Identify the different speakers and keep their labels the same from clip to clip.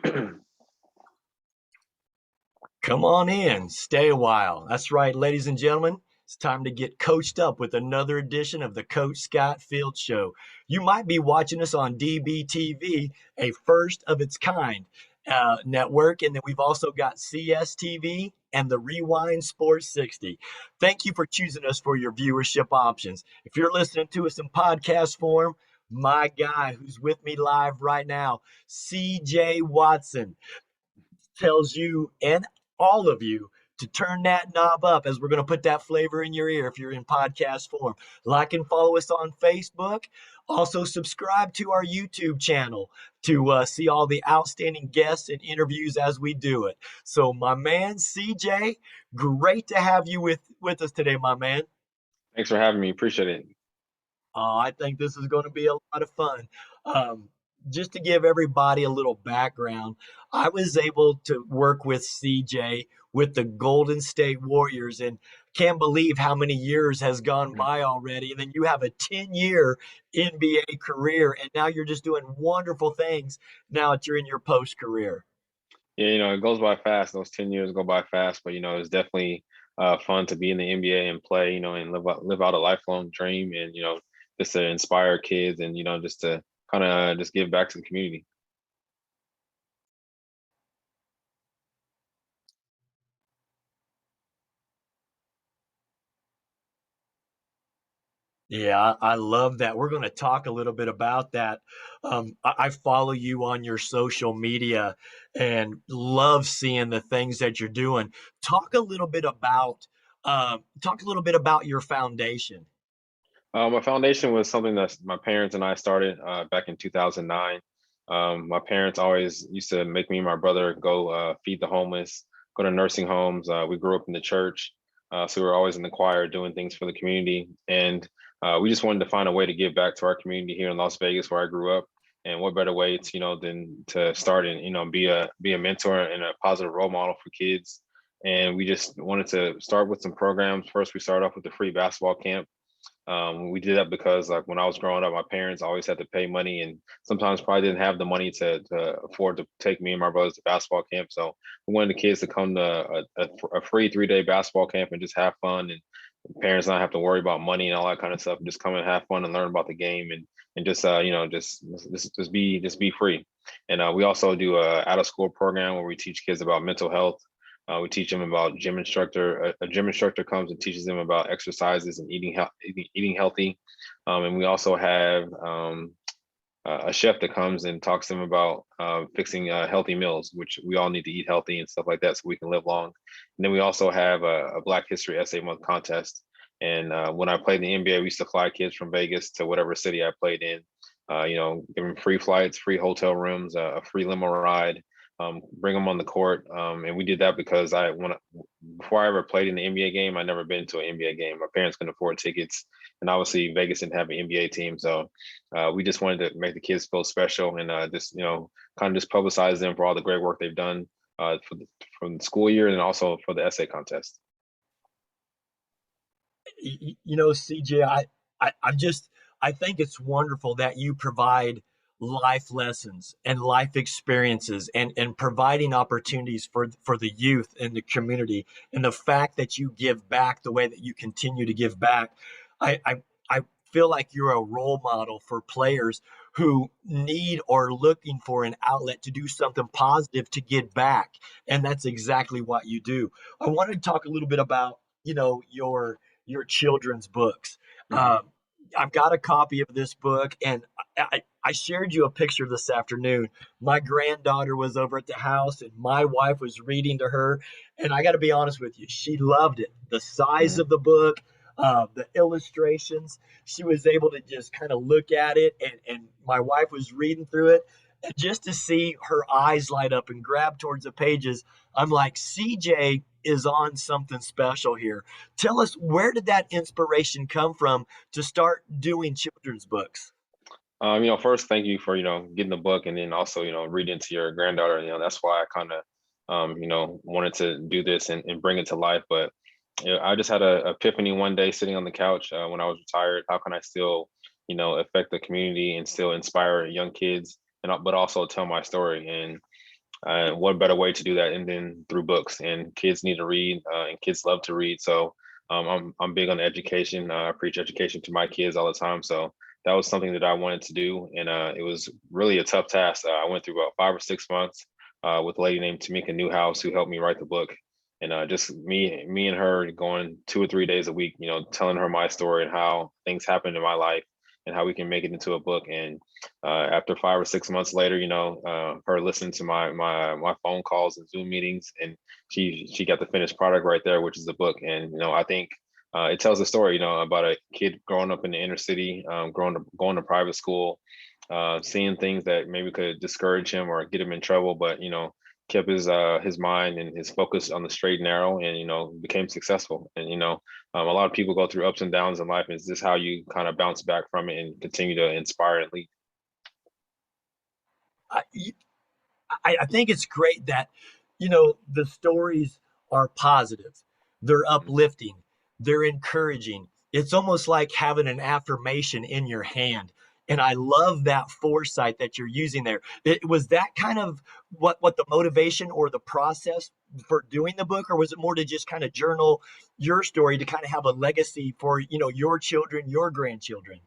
Speaker 1: Come on in, stay a while. That's right, ladies and gentlemen. It's time to get coached up with another edition of the Coach Scott Field Show. You might be watching us on DBTV, a first of its kind network, and then we've also got CSTV and the Rewind Sports 60. Thank you for choosing us for your viewership options. If you're listening to us in podcast form, my guy who's with me live right now, CJ Watson, tells you and all of you to turn that knob up as we're going to put that flavor in your ear if you're in podcast form. Like and follow us on Facebook. Also, subscribe to our YouTube channel to see all the outstanding guests and interviews as we do it. So, my man, CJ, great to have you with us today, my man.
Speaker 2: Thanks for having me. Appreciate it.
Speaker 1: I think this is going to be a lot of fun. Um, just to give everybody a little background, I was able to work with CJ with the Golden State Warriors and can't believe how many years has gone by already. And then you have a 10-year NBA career, and now you're just doing wonderful things now that you're in your post career.
Speaker 2: Yeah, it goes by fast. Those 10 years go by fast, but it's definitely fun to be in the NBA and play, and live out a lifelong dream, and just to inspire kids, and just to kind of just give back to the community.
Speaker 1: Yeah, I love that. We're going to talk a little bit about that. I follow you on your social media and love seeing the things that you're doing. Talk a little bit about your foundation.
Speaker 2: My foundation was something that my parents and I started back in 2009. My parents always used to make me and my brother go feed the homeless, go to nursing homes. We grew up in the church, so we were always in the choir doing things for the community. And we just wanted to find a way to give back to our community here in Las Vegas, where I grew up. And what better way to, than to start and, be a mentor and a positive role model for kids. And we just wanted to start with some programs. First, we started off with the free basketball camp. We did that because like when I was growing up, my parents always had to pay money and sometimes probably didn't have the money to afford to take me and my brothers to basketball camp. So we wanted the kids to come to a free 3-day basketball camp and just have fun, and parents not have to worry about money and all that kind of stuff. Just come and have fun and learn about the game, and just be free. And we also do a out of school program where we teach kids about mental health. We teach them about gym instructor. A gym instructor comes and teaches them about exercises and eating healthy. And we also have a chef that comes and talks to them about fixing healthy meals, which we all need to eat healthy and stuff like that so we can live long. And then we also have a Black History Essay Month contest. And when I played in the NBA, we used to fly kids from Vegas to whatever city I played in. Give them free flights, free hotel rooms, a free limo ride, bring them on the court. And we did that because before I ever played in the NBA game, I never been to an NBA game. My parents couldn't afford tickets, and obviously Vegas didn't have an NBA team. So we just wanted to make the kids feel special and just, kind of just publicize them for all the great work they've done from the school year and also for the essay contest.
Speaker 1: CJ, I think it's wonderful that you provide life lessons and life experiences and providing opportunities for the youth and the community, and the fact that you give back the way that you continue to give back. I feel like you're a role model for players who need or looking for an outlet to do something positive to get back, and that's exactly what you do. I wanted to talk a little bit about your children's books.
Speaker 2: Mhm.
Speaker 1: I've got a copy of this book, and I shared you a picture this afternoon. My granddaughter was over at the house, and my wife was reading to her. And I got to be honest with you, she loved it. The size
Speaker 2: Mhm.
Speaker 1: of the book, the illustrations, she was able to just kind of look at it, and my wife was reading through it. And just to see her eyes light up and grab towards the pages, I'm like, CJ is on something special here. Tell us, where did that inspiration come from to start doing children's books?
Speaker 2: First, thank you for, getting the book, and then also, reading to your granddaughter. That's why I kind of, wanted to do this and bring it to life. But I just had a epiphany one day sitting on the couch when I was retired. How can I still, affect the community and still inspire young kids, but also tell my story? And What better way to do that and then through books? And kids need to read, and kids love to read. So I'm big on education. I preach education to my kids all the time. So that was something that I wanted to do, and it was really a tough task. I went through about 5 or 6 months with a lady named Tamika Newhouse who helped me write the book, and just me and her going 2 or 3 days a week, telling her my story and how things happened in my life and how we can make it into a book. And after 5 or 6 months later, her listening to my phone calls and Zoom meetings, and she got the finished product right there, which is the book. And I think it tells a story, about a kid growing up in the inner city, going to private school, seeing things that maybe could discourage him or get him in trouble, but kept his mind and his focus on the straight and narrow, and became successful. And a lot of people go through ups and downs in life. And is this how you kind of bounce back from it and continue to inspire and lead?
Speaker 1: I, I think it's great that, the stories are positive, they're uplifting, they're encouraging. It's almost like having an affirmation in your hand. And I love that foresight that you're using there. Was that kind of what the motivation or the process for doing the book, or was it more to just kind of journal your story to kind of have a legacy for your children, your grandchildren?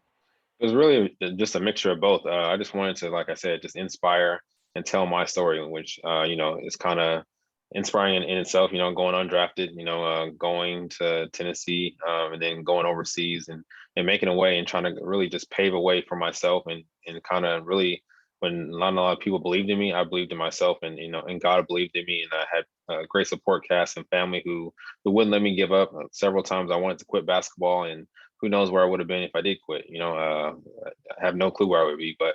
Speaker 2: It was really just a mixture of both. I just wanted to, like I said, just inspire and tell my story, which is kind of inspiring in itself. Going undrafted, going to Tennessee, and then going overseas and making a way and trying to really just pave a way for myself, and kind of really, when not a lot of people believed in me, I believed in myself, and and God believed in me, and I had a great support cast and family who wouldn't let me give up. Several times I wanted to quit basketball, and who knows where I would have been if I did quit. I have no clue where I would be, but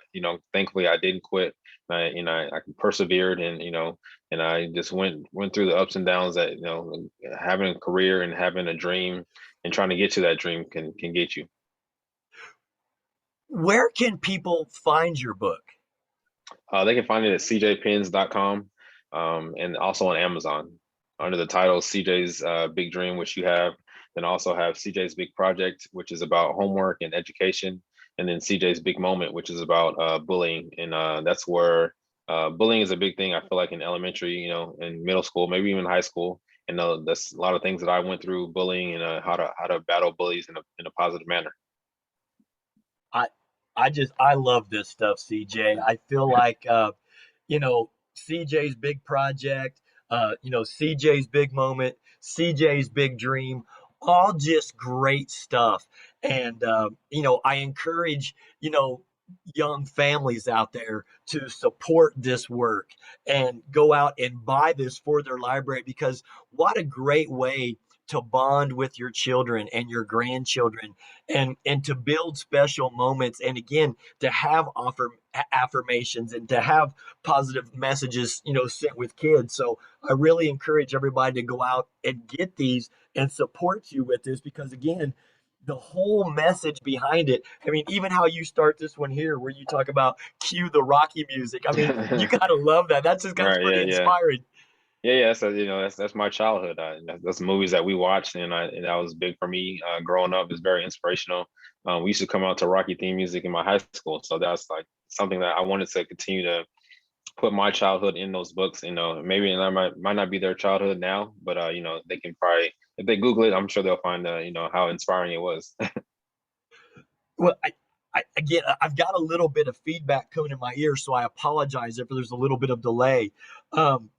Speaker 2: thankfully I didn't quit. I persevered, and I just went through the ups and downs that having a career and having a dream and trying to get to that dream can get you.
Speaker 1: Where can people find your book?
Speaker 2: They can find it at cjpens.com, and also on Amazon under the title CJ's Big Dream, which you have. Then also have CJ's Big Project, which is about homework and education. And then CJ's Big Moment, which is about bullying. And that's where bullying is a big thing, I feel like, in elementary, in middle school, maybe even high school. And that's a lot of things that I went through bullying, and how to battle bullies in a positive manner.
Speaker 1: I I love this stuff, CJ. I feel like CJ's big project, CJ's big moment, CJ's big dream, all just great stuff. And I encourage, young families out there to support this work and go out and buy this for their library, because what a great way to bond with your children and your grandchildren, and to build special moments, and again to have affirmations and to have positive messages sent with kids. So I really encourage everybody to go out and get these and support you with this, because again, the whole message behind it, I mean, even how you start this one here where you talk about cue the Rocky music, I mean, you gotta love that. That's
Speaker 2: Right. Yeah.
Speaker 1: pretty
Speaker 2: Yeah.
Speaker 1: inspiring.
Speaker 2: Yeah. So that's my childhood. That's movies that we watched, and that was big for me growing up. It's very inspirational. We used to come out to Rocky theme music in my high school, so that's like something that I wanted to continue to put my childhood in those books. Maybe I might not be their childhood now, but they can probably, if they Google it, I'm sure they'll find how inspiring it was.
Speaker 1: Well, again, I've got a little bit of feedback coming in my ear, so I apologize if there's a little bit of delay. Um,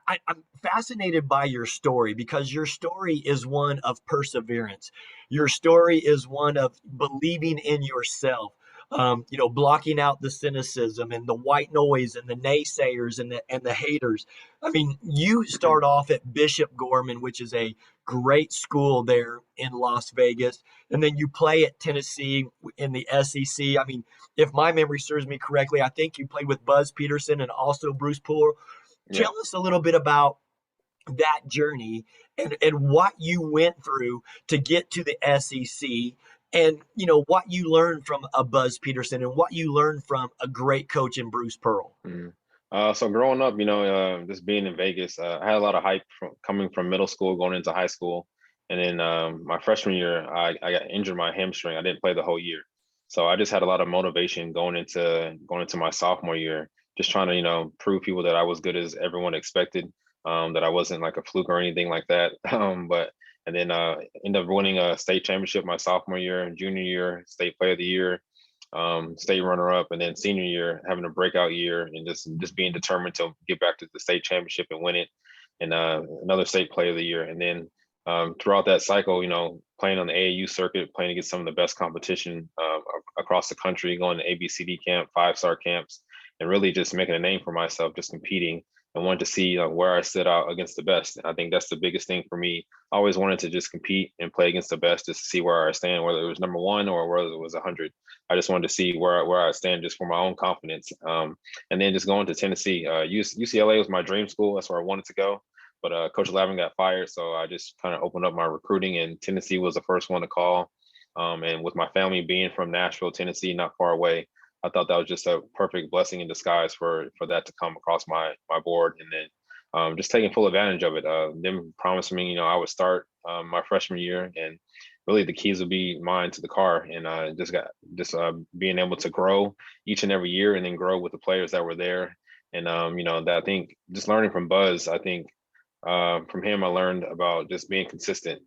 Speaker 1: I'm fascinated by your story, because your story is one of perseverance. Your story is one of believing in yourself. Blocking out the cynicism and the white noise and the naysayers and the haters. I mean, you start off at Bishop Gorman, which is a great school there in Las Vegas, and then you play at Tennessee in the SEC. I mean, if my memory serves me correctly, I think you played with Buzz Peterson and also Bruce Poole.
Speaker 2: Yeah.
Speaker 1: Tell us a little bit about that journey, and what you went through to get to the SEC, and what you learned from a Buzz Peterson and what you learned from a great coach in Bruce Pearl.
Speaker 2: Mhm. So growing up, just being in Vegas, I had a lot of hype coming from middle school, going into high school, and then my freshman year, I got injured my hamstring. I didn't play the whole year, so I just had a lot of motivation going into my sophomore year. just trying to, prove people that I was good as everyone expected, that I wasn't like a fluke or anything like that. But and then ended up winning a state championship my sophomore year, junior year, state player of the year, state runner up, and then senior year having a breakout year and just being determined to get back to the state championship and win it, and another state player of the year, and then throughout that cycle, playing on the AAU circuit, playing against some of the best competition across the country, going to ABCD camp, 5-star camps, and really just making a name for myself, just competing and wanted to see where I stood out against the best. I think that's the biggest thing for me. I always wanted to just compete and play against the best, just to see where I stand, whether it was number one or whether it was 100. I just wanted to see where I stand just for my own confidence. And then just going to Tennessee. UCLA was my dream school. That's where I wanted to go. But Coach Lavin got fired, so I just kind of opened up my recruiting, and Tennessee was the first one to call. And with my family being from Nashville, Tennessee, not far away, I thought that was just a perfect blessing in disguise for that to come across my board, and then just taking full advantage of it. Them promising me, I would start my freshman year, and really the keys would be mine to the car, and just being able to grow each and every year, and then grow with the players that were there. And that I think just learning from Buzz, I think from him, I learned about just being consistent.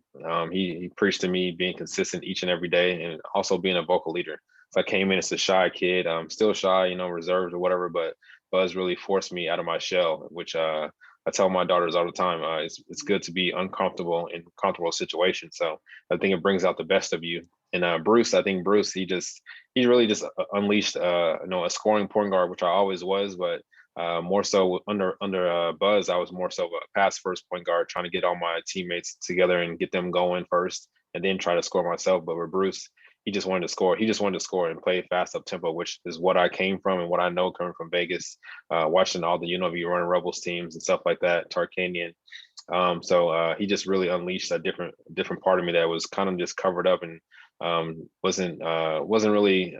Speaker 2: He preached to me being consistent each and every day, and also being a vocal leader. So I came in as a shy kid, still shy, reserved or whatever, but Buzz really forced me out of my shell, which I tell my daughters all the time. It's good to be uncomfortable in comfortable situations. So I think it brings out the best of you. And Bruce, I think Bruce, he really just unleashed a scoring point guard, which I always was, but more so under Buzz, I was more so a pass first point guard, trying to get all my teammates together and get them going first, and then try to score myself. But with Bruce, he just wanted to score. He just wanted to score and play fast up tempo, which is what I came from and what I know coming from Vegas, watching all the UNLV running Rebels teams and stuff like that, Tarkanian. So he just really unleashed a different part of me that was kind of just covered up and wasn't really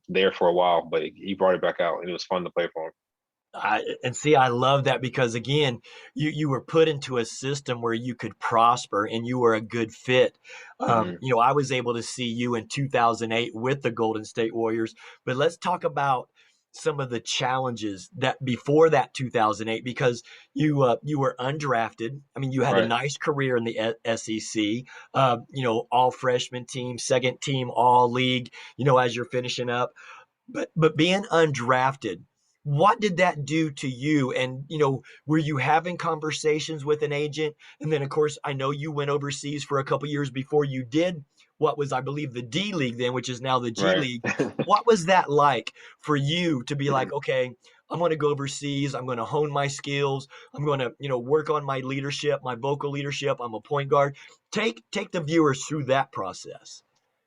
Speaker 2: there for a while, but he brought it back out, and it was fun to play for him.
Speaker 1: And see, I love that because again, you were put into a system where you could prosper and you were a good fit.
Speaker 2: Hmm.
Speaker 1: I was able to see you in 2008 with the Golden State Warriors, but let's talk about some of the challenges that before that 2008 because you were undrafted. I mean, you had a
Speaker 2: Right.
Speaker 1: nice career in the SEC. All freshman team, second team, all league. As you're finishing up, but being undrafted, what did that do to you? And were you having conversations with an agent? And then, of course, I know you went overseas for a couple years before you did what was, I believe, the D League then, which is now the G
Speaker 2: Right.
Speaker 1: League. What was that like for you to be like, okay, I'm going to go overseas. I'm going to hone my skills. I'm going to, work on my leadership, my vocal leadership. I'm a point guard. Take the viewers through that process.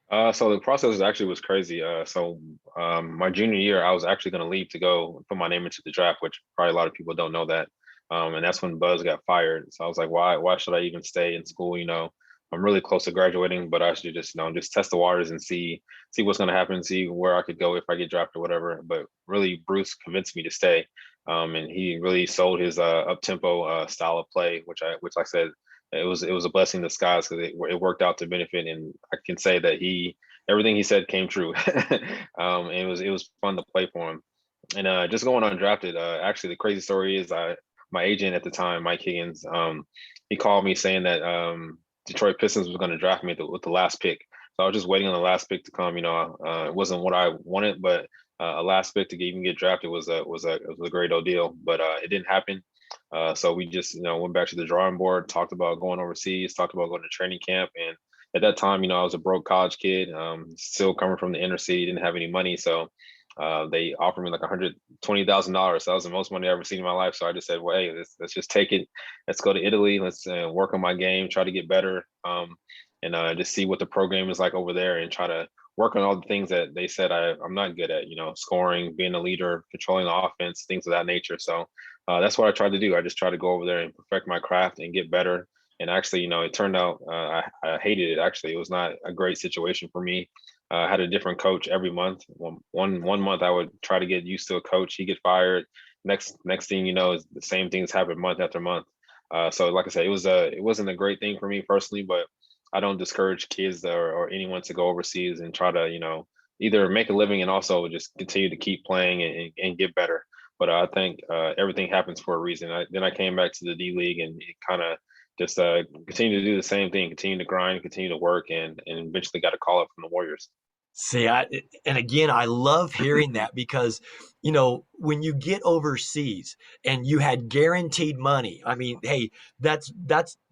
Speaker 2: So the process actually was crazy. My junior year, I was actually going to leave to go put my name into the draft, which probably a lot of people don't know that. And that's when Buzz got fired. So I was like, why should I even stay in school? I'm really close to graduating, but I should just, just test the waters and see what's going to happen, see where I could go if I get drafted or whatever. But really, Bruce convinced me to stay. And he really sold his up tempo style of play, which I said it was a blessing in disguise because it worked out to benefit, and I can say that everything he said came true. And it was fun to play for him, and just going undrafted. Actually, the crazy story is my agent at the time, Mike Higgins, he called me saying that Detroit Pistons was going to draft me with the last pick. So I was just waiting on the last pick to come. It wasn't what I wanted, but a last pick to even get drafted was a great old deal. But it didn't happen. So we just, went back to the drawing board, talked about going overseas, talked about going to training camp. And at that time, I was a broke college kid, still coming from the inner city, didn't have any money. So they offered me like $120,000. So that was the most money I ever seen in my life. So I just said, well, hey, let's just take it. Let's go to Italy. Let's work on my game, try to get better, and just see what the program is like over there, and try to work on all the things that they said I'm not good at, scoring, being a leader, controlling the offense, things of that nature. So that's what I tried to do. I just tried to go over there and perfect my craft and get better. And actually, it turned out I hated it. Actually, it was not a great situation for me. I had a different coach every month. One month I would try to get used to a coach. He get fired. Next thing you know, is the same things happen month after month. So like I said, it wasn't a great thing for me personally, but I don't discourage kids or anyone to go overseas and try to either make a living and also just continue to keep playing and get better. But I think everything happens for a reason. Then I came back to the D League, and it kind of just continued to do the same thing, continue to grind, continue to work, and eventually got a call up from the Warriors.
Speaker 1: See, and again, I love hearing that because, when you get overseas and you had guaranteed money, I mean, hey, that's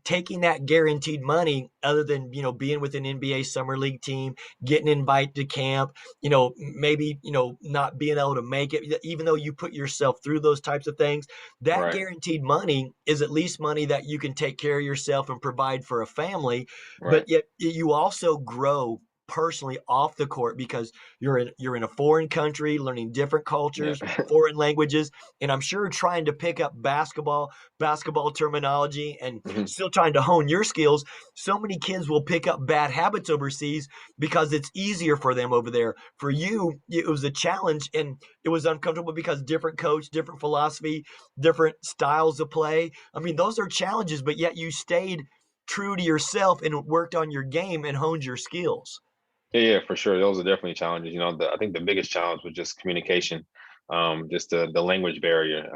Speaker 1: taking that guaranteed money other than, being with an NBA summer league team, getting invited to camp, maybe, not being able to make it, even though you put yourself through those types of things, that
Speaker 2: Right,
Speaker 1: guaranteed money is at least money that you can take care of yourself and provide for a family, but
Speaker 2: right.
Speaker 1: yet you also grow personally off the court because you're in a foreign country learning different
Speaker 2: Yeah.
Speaker 1: cultures, foreign languages, and I'm sure trying to pick up basketball terminology and
Speaker 2: Mhm.
Speaker 1: still trying to hone your skills. So many kids will pick up bad habits overseas because it's easier for them over there. For you, it was a challenge and it was uncomfortable because different coach, different philosophy, different styles of play. I mean, those are challenges, but yet you stayed true to yourself and worked on your game and honed your skills.
Speaker 2: Yeah, for sure. Those are definitely challenges. I think the biggest challenge was just communication, just the language barrier.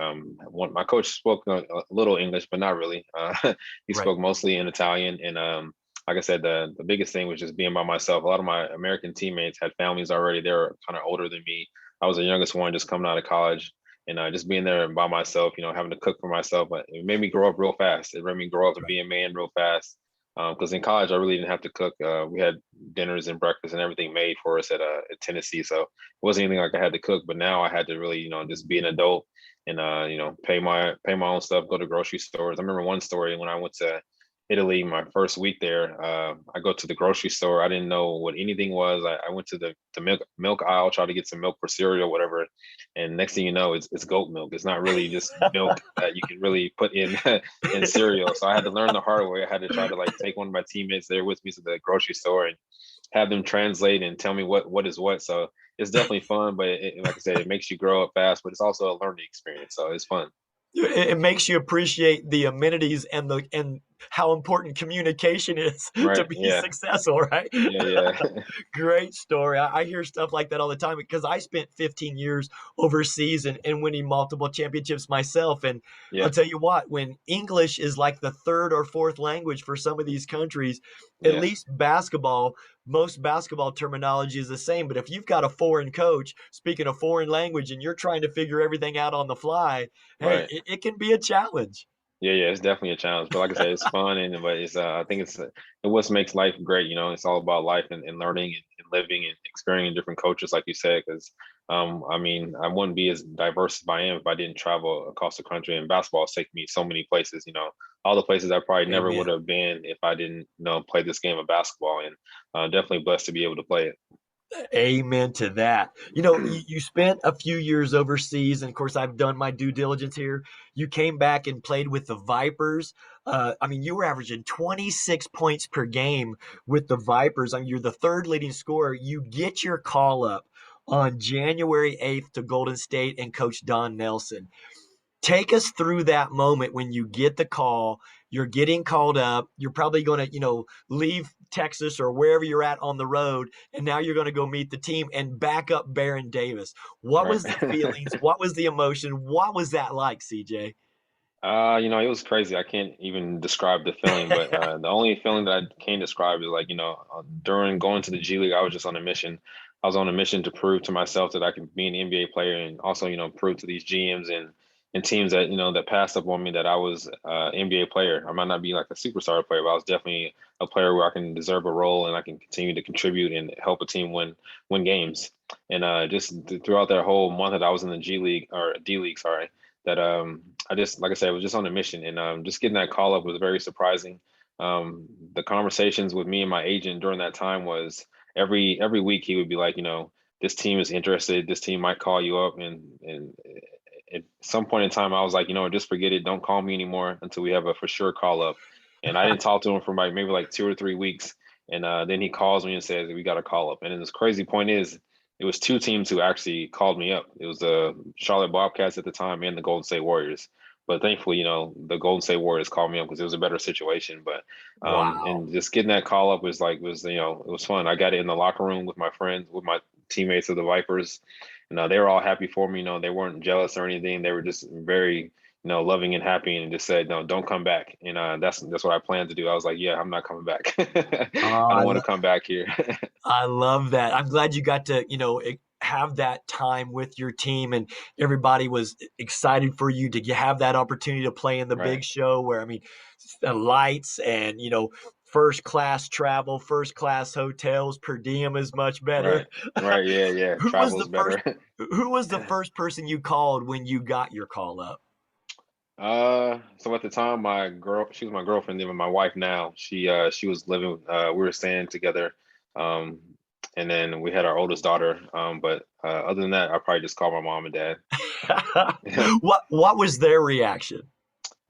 Speaker 2: My coach spoke a little English, but not really. He
Speaker 1: Right.
Speaker 2: spoke mostly in Italian, and like I said, the biggest thing was just being by myself. A lot of my American teammates had families already. They were kind of older than me. I was the youngest one, just coming out of college, and just being there by myself. Having to cook for myself, but it made me grow up real fast. It made me grow up and
Speaker 1: Right.
Speaker 2: be a man real fast. Because in college I really didn't have to cook. We had dinners and breakfast and everything made for us at Tennessee, so it wasn't anything like I had to cook. But now I had to really, just be an adult and pay my own stuff, go to grocery stores. I remember one story when I went to Italy, my first week there. I go to the grocery store. I didn't know what anything was. I went to the milk aisle, tried to get some milk for cereal, whatever. And next thing you know, it's goat milk. It's not really just milk that you can really put in in cereal. So I had to learn the hard way. I had to try to like take one of my teammates there with me to the grocery store and have them translate and tell me what is what. So it's definitely fun, but like I said, it makes you grow up fast, but it's also a learning experience. So it's fun.
Speaker 1: It makes you appreciate the amenities and how important communication is to
Speaker 2: Right.
Speaker 1: be
Speaker 2: Yeah.
Speaker 1: successful, right?
Speaker 2: Yeah. Yeah.
Speaker 1: Great story. I hear stuff like that all the time because I spent 15 years overseas and winning multiple championships myself. And I'll
Speaker 2: Yeah.
Speaker 1: tell you what, when English is like the third or fourth language for some of these countries, at
Speaker 2: Yeah.
Speaker 1: least basketball, most basketball terminology is the same. But if you've got a foreign coach speaking a foreign language and you're trying to figure everything out on the fly, hey,
Speaker 2: Right.
Speaker 1: it can be a challenge.
Speaker 2: Yeah, yeah, it's definitely a challenge. But like I said, it's fun, and but it's I think it's what makes life great. It's all about life and learning and living and experiencing different cultures, like you said. Because I mean, I wouldn't be as diverse as I am if I didn't travel across the country. And basketball has taken me so many places. All the places I probably never would
Speaker 1: Amen.
Speaker 2: have been if I didn't, play this game of basketball. And definitely blessed to be able to play it.
Speaker 1: Amen to that. You spent a few years overseas, and of course, I've done my due diligence here. You came back and played with the Vipers. I mean, you were averaging 26 points per game with the Vipers. I mean, you're the third leading scorer. You get your call up on January 8th to Golden State and Coach Don Nelson. Take us through that moment when you get the call, you're getting called up, you're probably going to, leave Texas or wherever you're at on the road, and now you're going to go meet the team and back up Baron Davis. What
Speaker 2: Right.
Speaker 1: was the feelings? What was the emotion? What was that like, CJ?
Speaker 2: It was crazy. I can't even describe the feeling, but the only feeling that I can describe is like, during going to the G League, I was just on a mission. I was on a mission to prove to myself that I could be an NBA player and also, prove to these GMs and teams that, that passed up on me that I was NBA player. I might not be like a superstar player, but I was definitely a player where I can deserve a role and I can continue to contribute and help a team win games. And just throughout that whole month that I was in the G League or D League, sorry, that I just like I said, I was just on a mission, and just getting that call up was very surprising. The conversations with me and my agent during that time was every week he would be like, this team is interested, this team might call you up, and at some point in time I was like, just forget it, don't call me anymore until we have a for sure call up. And I didn't talk to him for like maybe like 2 or 3 weeks, and then he calls me and says we got a call up. And then this crazy point is it was two teams who actually called me up. It was the Charlotte Bobcats at the time and the Golden State Warriors. But thankfully, the Golden State Warriors called me up because it was a better situation. But
Speaker 1: Wow.
Speaker 2: and just getting that call up was it was fun. I got it in the locker room with my friends, with my teammates of the Vipers, they were all happy for me. They weren't jealous or anything. They were just very, loving and happy, and just said, no, don't come back. And that's what I planned to do. I was like, yeah, I'm not coming back.
Speaker 1: Oh,
Speaker 2: I don't want to come back here.
Speaker 1: I love that. I'm glad you got to, have that time with your team and everybody was excited for you to have that opportunity to play in the big
Speaker 2: Right,
Speaker 1: show where, I mean, the lights and, first class travel, first class hotels, per diem is much better.
Speaker 2: right, right. Yeah, yeah.
Speaker 1: Who was
Speaker 2: Travel's
Speaker 1: the first
Speaker 2: better.
Speaker 1: who was the first person you called when you got your call up?
Speaker 2: So at the time, she was my girlfriend, then my wife now. She was living, we were staying together. Um, and then we had our oldest daughter. But other than that, I probably just called my mom and dad.
Speaker 1: What was their reaction?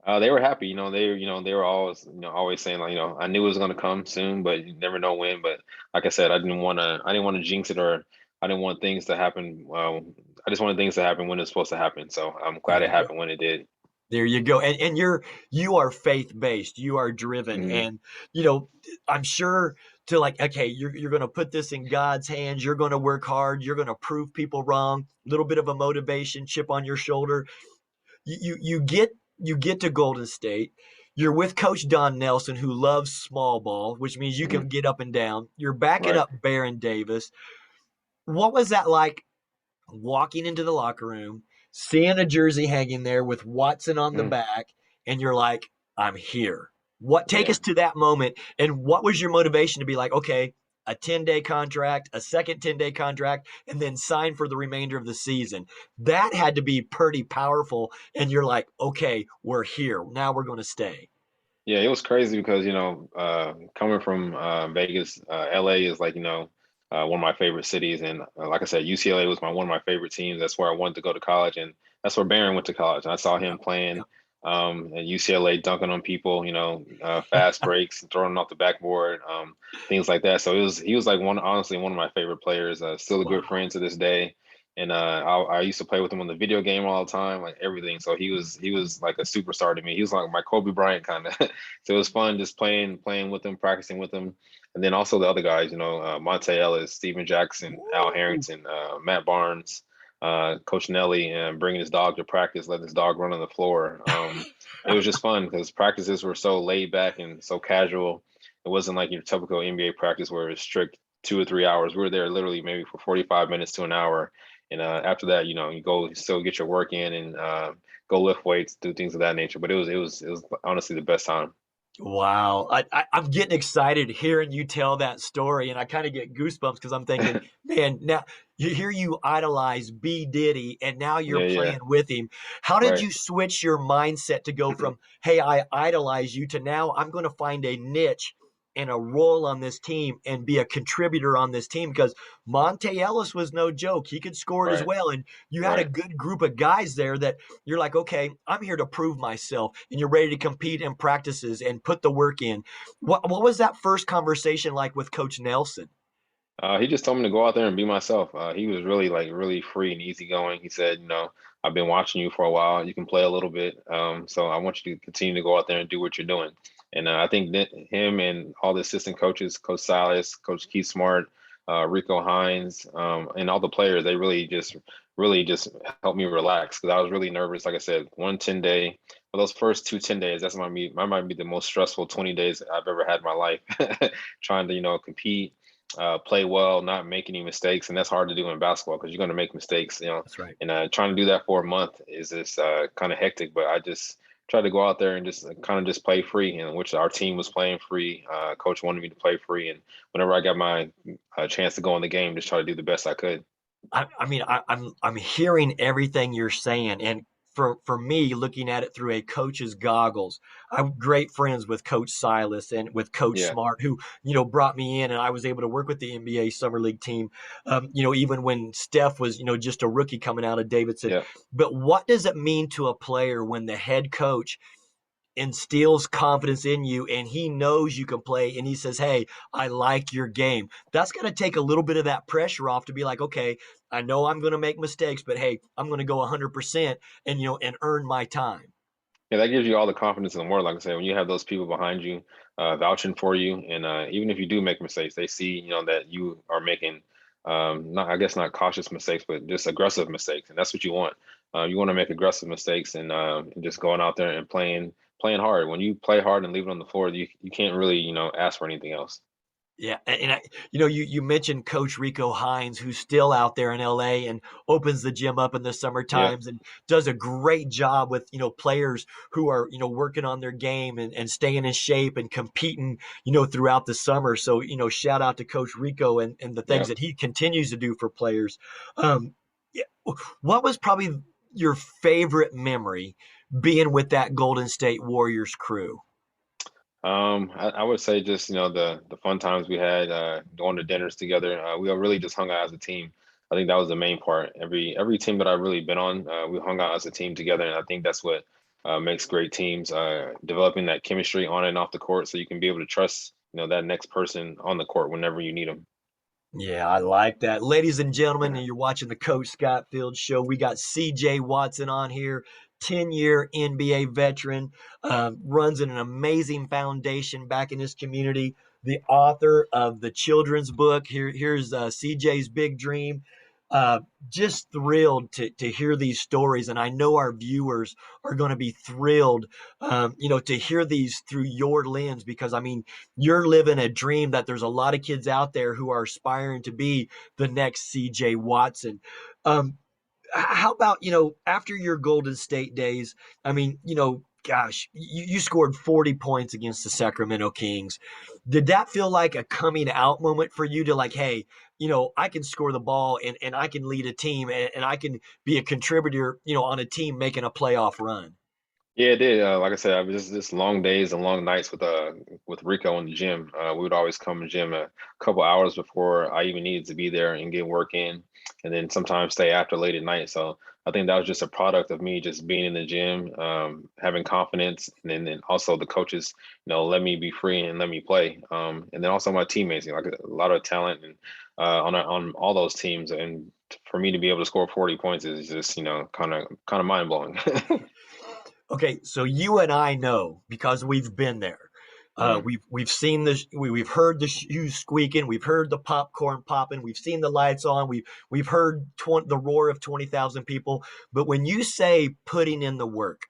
Speaker 2: They were happy, they were always, always saying like, I knew it was gonna come soon, but you never know when. But like I said, I didn't want to jinx it, or I didn't want things to happen. I just wanted things to happen when it's supposed to happen. So I'm
Speaker 1: There
Speaker 2: glad it
Speaker 1: you go.
Speaker 2: happened when it did.
Speaker 1: There you go. And you are faith based. You are driven.
Speaker 2: Hmm.
Speaker 1: And you know, I'm sure to like, okay, you're gonna put this in God's hands, you're gonna work hard, you're gonna prove people wrong, a little bit of a motivation, chip on your shoulder. You get to Golden State. You're with Coach Don Nelson, who loves small ball, which means you
Speaker 2: Hmm.
Speaker 1: can get up and down. You're backing
Speaker 2: Right.
Speaker 1: up Baron Davis. What was that like walking into the locker room, seeing a jersey hanging there with Watson on the
Speaker 2: Mm.
Speaker 1: back, and you're like, I'm here. What take
Speaker 2: Yeah.
Speaker 1: us to that moment? And what was your motivation to be like, okay, a 10-day contract, a second 10-day contract, and then sign for the remainder of the season? That had to be pretty powerful. And you're like, okay, we're here. Now we're going to stay.
Speaker 2: Yeah, it was crazy because, coming from Vegas, LA is like, one of my favorite cities. And like I said, UCLA was one of my favorite teams. That's where I wanted to go to college. And that's where Barron went to college. And I saw
Speaker 1: Yeah.
Speaker 2: him playing
Speaker 1: Yeah.
Speaker 2: at UCLA, dunking on people, fast breaks, throwing off the backboard, things like that. So he was like honestly, one of my favorite players, still a good
Speaker 1: Wow.
Speaker 2: friend to this day. And I used to play with him on the video game all the time, like everything. So he was like a superstar to me. He was like my Kobe Bryant kind of. So it was fun just playing with him, practicing with him, and then also the other guys, Monte Ellis, Steven Jackson, Al
Speaker 1: Woo.
Speaker 2: Harrington, Matt Barnes, Coach Nelly, and bringing his dog to practice, letting his dog run on the floor. It was just fun because practices were so laid back and so casual. It wasn't like your typical NBA practice where it's strict 2 or 3 hours. We were there literally maybe for 45 minutes to an hour. And after that, you go still get your work in and go lift weights, do things of that nature. But it was honestly the best time.
Speaker 1: Wow. I'm getting excited hearing you tell that story, and I kind of get goosebumps because I'm thinking, man, now you idolize B. Diddy, and now you're
Speaker 2: Yeah, yeah,
Speaker 1: playing with him. How did
Speaker 2: right.
Speaker 1: you switch your mindset to go from, hey, I idolize you to now I'm going to find a niche and a role on this team and be a contributor on this team? Because Monte Ellis was no joke. He could score it as
Speaker 2: Right,
Speaker 1: well. And you had a
Speaker 2: right.
Speaker 1: good group of guys there that you're like, okay, I'm here to prove myself, and you're ready to compete in practices and put the work in. What was that first conversation like with Coach Nelson?
Speaker 2: He just told me to go out there and be myself. He was really like really free and easygoing. He said, I've been watching you for a while. You can play a little bit. So I want you to continue to go out there and do what you're doing. And I think that him and all the assistant coaches, Coach Silas, Coach Keith Smart, Rico Hines, and all the players, they really just helped me relax because I was really nervous. Like I said, 10 day, for those first 2 10 days, that might be the most stressful 20 days I've ever had in my life. Trying to, compete, play well, not make any mistakes, and that's hard to do in basketball because you're going to make mistakes,
Speaker 1: That's right.
Speaker 2: And trying to do that for a month is just kind of hectic. But I just tried to go out there and just kind of just play free, and which our team was playing free. Coach wanted me to play free, and whenever I got my chance to go in the game, just try to do the best I could.
Speaker 1: I mean, I'm hearing everything you're saying, and for me, looking at it through a coach's goggles, I'm great friends with Coach Silas and with Coach
Speaker 2: Yeah,
Speaker 1: Smart, who brought me in, and I was able to work with the NBA summer league team. Even when Steph was just a rookie coming out of Davidson.
Speaker 2: yeah.
Speaker 1: But what does it mean to a player when the head coach instills confidence in you and he knows you can play and he says, hey, I like your game? That's going to take a little bit of that pressure off to be like, okay, I know I'm going to make mistakes, but hey, I'm going to go 100% and earn my time.
Speaker 2: Yeah, that gives you all the confidence in the world. Like I said, when you have those people behind you, vouching for you, and even if you do make mistakes, they see, that you are making not, I guess not cautious mistakes, but just aggressive mistakes, and that's what you want. You want to make aggressive mistakes and just going out there and playing hard. When you play hard and leave it on the floor, you can't really ask for anything else.
Speaker 1: Yeah, and you mentioned Coach Rico Hines, who's still out there in LA and opens the gym up in the summer
Speaker 2: Yeah,
Speaker 1: times and does a great job with players who are working on their game and staying in shape and competing throughout the summer. So shout out to Coach Rico and the things
Speaker 2: yeah.
Speaker 1: that he continues to do for players. Yeah, what was probably your favorite memory being with that Golden State Warriors crew?
Speaker 2: I would say just the fun times we had going to dinners together. We all really just hung out as a team. I think that was the main part. Every team that I've really been on, we hung out as a team together, and I think that's what makes great teams. Developing that chemistry on and off the court, so you can be able to trust that next person on the court whenever you need them.
Speaker 1: Yeah, I like that. Ladies and gentlemen, you're watching the Coach Scott Field Show. We got CJ Watson on here, 10-year NBA veteran, runs an amazing foundation back in his community, the author of the children's book. Here's CJ's Big Dream. Uh, just thrilled to hear these stories. And I know our viewers are going to be thrilled, to hear these through your lens, because, I mean, you're living a dream that there's a lot of kids out there who are aspiring to be the next CJ Watson. How about, after your Golden State days, I mean, gosh, you scored 40 points against the Sacramento Kings. Did that feel like a coming out moment for you to like, hey, I can score the ball and I can lead a team and I can be a contributor, on a team making a playoff run?
Speaker 2: Yeah, it did. Like I said, I was just long days and long nights with Rico in the gym. We would always come to the gym a couple hours before I even needed to be there and get work in, and then sometimes stay after late at night. So I think that was just a product of me just being in the gym, having confidence, and then also the coaches, let me be free and let me play. And then also my teammates, like a lot of talent and on all those teams, and for me to be able to score 40 points is just kind of mind blowing.
Speaker 1: Okay, so you and I know because we've been there. We've seen this. We've heard the shoes squeaking. We've heard the popcorn popping. We've seen the lights on. We've heard the roar of 20,000 people. But when you say putting in the work,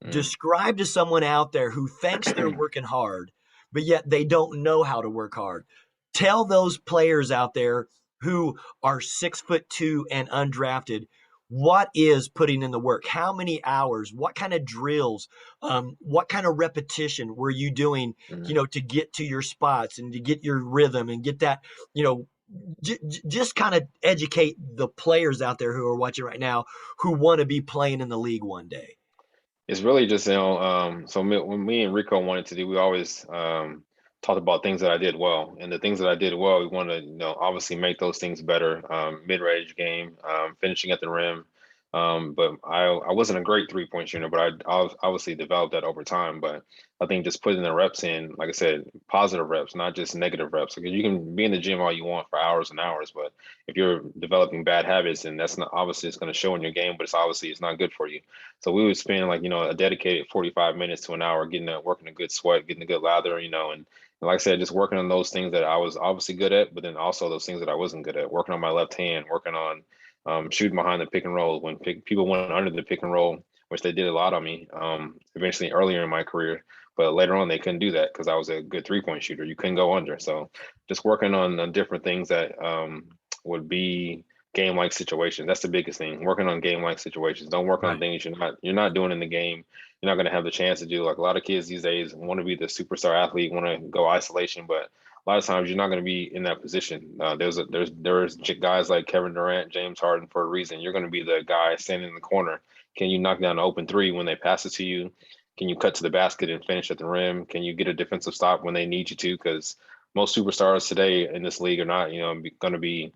Speaker 2: Mm.
Speaker 1: describe to someone out there who thinks they're working hard, but yet they don't know how to work hard. Tell those players out there who are 6'2" and undrafted, what is putting in the work? How many hours? What kind of drills? What kind of repetition were you doing?
Speaker 2: Mm.
Speaker 1: To get to your spots and to get your rhythm and get that. You know, just kind of educate the players out there who are watching right now who want to be playing in the league one day.
Speaker 2: It's really just, when me and Rico wanted to do, we always talked about things that I did well. And the things that I did well, we want to, obviously make those things better. Mid-range game, finishing at the rim. But I wasn't a great three-point shooter, but I obviously developed that over time. But I think just putting the reps in, like I said, positive reps, not just negative reps. Because you can be in the gym all you want for hours and hours, but if you're developing bad habits, and that's not obviously it's going to show in your game, but it's not good for you. So we would spend like, a dedicated 45 minutes to an hour working a good sweat, getting a good lather, and like I said, just working on those things that I was obviously good at, but then also those things that I wasn't good at, working on my left hand, working on shooting behind the pick and roll when people went under the pick and roll, which they did a lot on me eventually earlier in my career. But later on, they couldn't do that because I was a good 3-point shooter. You couldn't go under. So just working on different things that would be game like situations. That's the biggest thing. Working on game like situations. Don't work on
Speaker 1: Right.
Speaker 2: things you're not doing in the game. You're not going to have the chance to do. Like a lot of kids these days want to be the superstar athlete, want to go isolation, but a lot of times you're not going to be in that position. There's guys like Kevin Durant, James Harden for a reason. You're going to be the guy standing in the corner. Can you knock down an open three when they pass it to you? Can you cut to the basket and finish at the rim? Can you get a defensive stop when they need you to? Because most superstars today in this league are not, going to be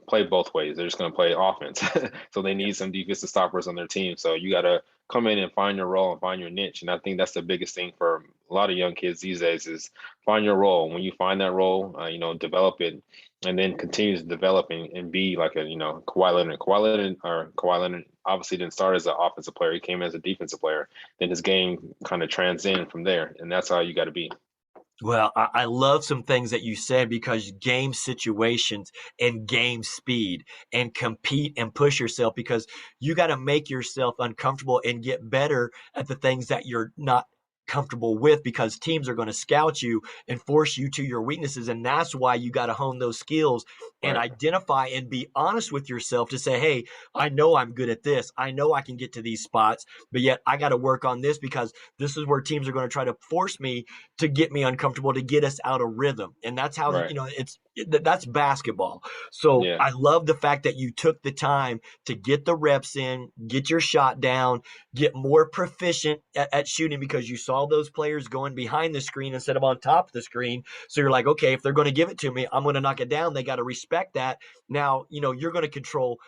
Speaker 2: play both ways. They're just going to play offense. So they need some defensive stoppers on their team. So you got to come in and find your role and find your niche. And I think that's the biggest thing for a lot of young kids these days is find your role. When you find that role, develop it and then continue to develop and be like Kawhi Leonard. Kawhi Leonard obviously didn't start as an offensive player. He came as a defensive player. Then his game kind of transcended from there. And that's how you got to be.
Speaker 1: Well, I love some things that you said because game situations and game speed and compete and push yourself because you got to make yourself uncomfortable and get better at the things that you're not comfortable with because teams are going to scout you and force you to your weaknesses. And that's why you got to hone those skills and
Speaker 2: Right,
Speaker 1: identify and be honest with yourself to say, hey, I know I'm good at this. I know I can get to these spots, but yet I got to work on this because this is where teams are going to try to force me to get me uncomfortable to get us out of rhythm. And that's how,
Speaker 2: right.
Speaker 1: that's basketball. So
Speaker 2: Yeah,
Speaker 1: I love the fact that you took the time to get the reps in, get your shot down, get more proficient at shooting because you saw those players going behind the screen instead of on top of the screen. So you're like, okay, if they're going to give it to me, I'm going to knock it down. They got to respect that. Now, you're going to control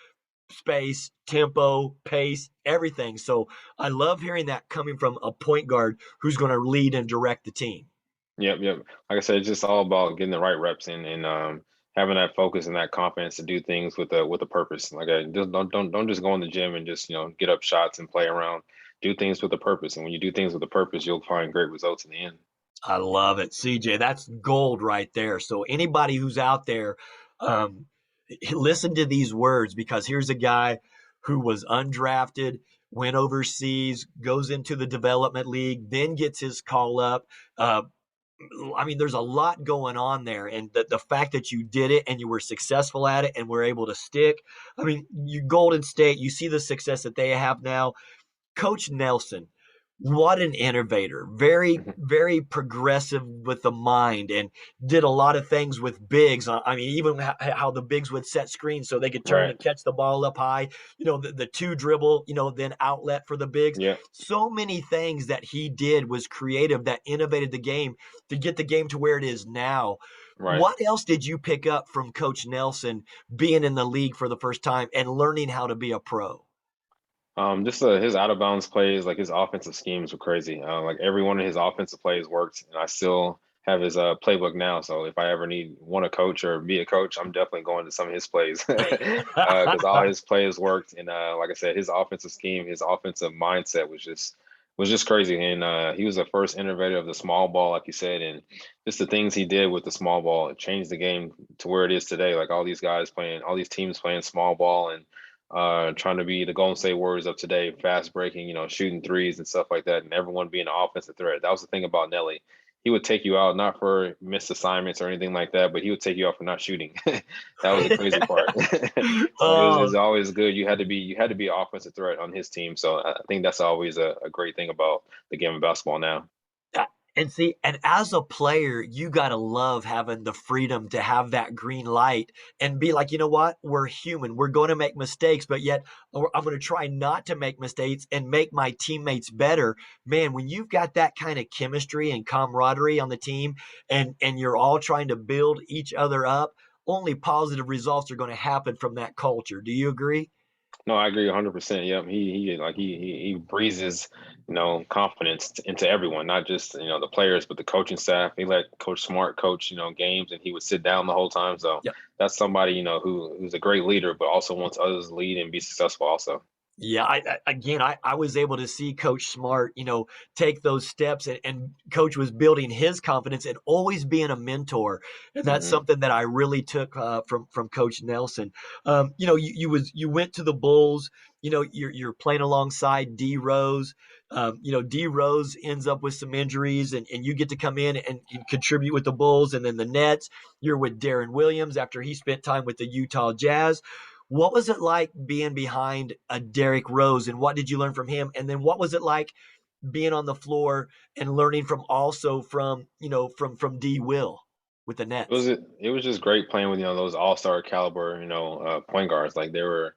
Speaker 1: space, tempo, pace, everything. So I love hearing that coming from a point guard who's going to lead and direct the team.
Speaker 2: yep, yep. Like I said, it's just all about getting the right reps in and having that focus and that confidence to do things with a purpose. Like I just don't just go in the gym and just get up shots and play around. Do things with a purpose, and when you do things with a purpose, you'll find great results in the end.
Speaker 1: I love it, CJ. That's gold right there. So anybody who's out there, um, listen to these words because here's a guy who was undrafted, went overseas, goes into the development league, then gets his call up. Uh, I mean, there's a lot going on there, and the fact that you did it and you were successful at it and were able to stick. I mean, you Golden State, you see the success that they have now. Coach Nelson, what an innovator. Very, very progressive with the mind and did a lot of things with bigs. I mean, even how the bigs would set screens so they could turn
Speaker 2: Right.
Speaker 1: and catch the ball up high, the two dribble, then outlet for the bigs.
Speaker 2: Yeah.
Speaker 1: So many things that he did was creative that innovated the game to get the game to where it is now.
Speaker 2: Right.
Speaker 1: What else did you pick up from Coach Nelson being in the league for the first time and learning how to be a pro?
Speaker 2: Just his out of bounds plays, like his offensive schemes were crazy. Like every one of his offensive plays worked, and I still have his playbook now. So if I ever want to coach or be a coach, I'm definitely going to some of his plays because all his plays worked. And like I said, his offensive scheme, his offensive mindset was just crazy. And he was the first innovator of the small ball, like you said, and just the things he did with the small ball, it changed the game to where it is today. Like all these guys playing, all these teams playing small ball and trying to be the Golden State Warriors of today, fast breaking, shooting threes and stuff like that, and everyone being an offensive threat. That was the thing about Nelly. He would take you out not for missed assignments or anything like that, but he would take you out for not shooting. That was the crazy part. So it was
Speaker 1: Oh,
Speaker 2: always good. You had to be an offensive threat on his team. So I think that's always a great thing about the game of basketball now.
Speaker 1: and see, and as a player, you gotta love having the freedom to have that green light and be like, you know what? We're human. We're going to make mistakes, but yet I'm going to try not to make mistakes and make my teammates better. Man, when you've got that kind of chemistry and camaraderie on the team, and you're all trying to build each other up, only positive results are going to happen from that culture. Do you agree?
Speaker 2: No, I agree 100%. Yep. He breezes, confidence into everyone, not just, the players, but the coaching staff. He let Coach Smart coach, games and he would sit down the whole time. So that's somebody, who's a great leader, but also wants others to lead and be successful also.
Speaker 1: Yeah, I was able to see Coach Smart, take those steps, and Coach was building his confidence and always being a mentor, and that's
Speaker 2: Hmm.
Speaker 1: something that I really took from Coach Nelson. You went to the Bulls. You're playing alongside D Rose. D Rose ends up with some injuries, and you get to come in and contribute with the Bulls, and then the Nets. You're with Darren Williams after he spent time with the Utah Jazz. What was it like being behind a Derrick Rose, and what did you learn from him? And then what was it like being on the floor and learning from D Will with the
Speaker 2: It was
Speaker 1: Nets?
Speaker 2: it was just great playing with those all-star caliber point guards. Like they were